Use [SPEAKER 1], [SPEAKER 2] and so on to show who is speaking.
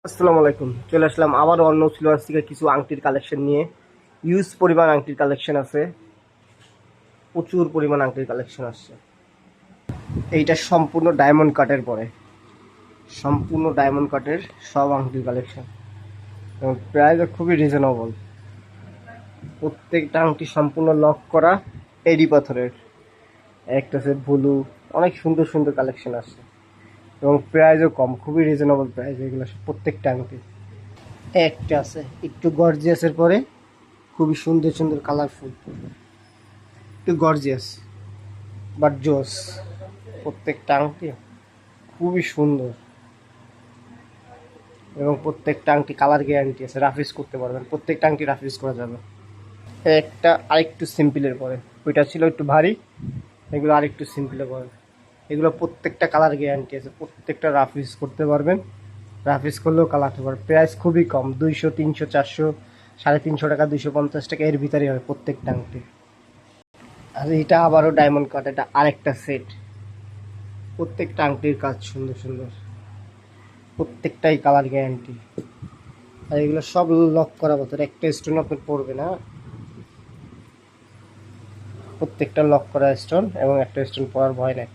[SPEAKER 1] আসসালামু আলাইকুম। চলে আসলাম আবার অন্য সিলভার থেকে কিছু আংটির কালেকশন নিয়ে। ইউজ পরিমাণ আংটির কালেকশন আছে, প্রচুর পরিমাণ আংটির কালেকশন আসছে। এইটা সম্পূর্ণ ডায়মন্ড কাটের পরে, সম্পূর্ণ ডায়মন্ড কাটের সব আংটির কালেকশন এবং প্রাইসও খুবই রিজনেবল। প্রত্যেকটা আংটি সম্পূর্ণ লক করা এডি পাথরের, একটা সেট ব্লু, অনেক সুন্দর সুন্দর কালেকশন আসছে এবং প্রাইসও কম, খুবই রিজনেবল প্রাইস। এগুলো প্রত্যেকটা আংটি একটা আছে একটু গর্জিয়াসের পরে, খুবই সুন্দর সুন্দর কালারফুল, একটু গর্জিয়াস বাট জোস। প্রত্যেকটা আংটি খুবই সুন্দর এবং প্রত্যেকটা আংটি কালার গ্যারান্টি আছে, রাফ ইউজ করতে পারবেন, প্রত্যেকটা আংটি রাফ ইউজ করা যাবে। একটা আরেকটু সিম্পলের পরে, ওইটা ছিল একটু ভারী, এগুলো আরেকটু সিম্পলের পরে। এগুলো প্রত্যেকটা কালার গ্যারান্টি আছে, প্রত্যেকটা রাফ ইউজ করতে পারবেন, রাফ ইউজ করলেও কালার হতে পারবে। প্রাইস খুবই কম, 200, 300, 400, 350 টাকা, 250 টাকা, এর ভিতরেই হবে প্রত্যেকটা আংটি। আর এটা আবারও ডায়মন্ড কাট, এটা আরেকটা সেট। প্রত্যেকটা আংটির কাজ সুন্দর সুন্দর, প্রত্যেকটাই কালার গ্যারান্টি। আর এগুলো সব লক করা বছর, একটা স্টোন আপনার পড়বে না, প্রত্যেকটা লক করা স্টোন এবং একটা স্টোন পড়ার ভয় নেই।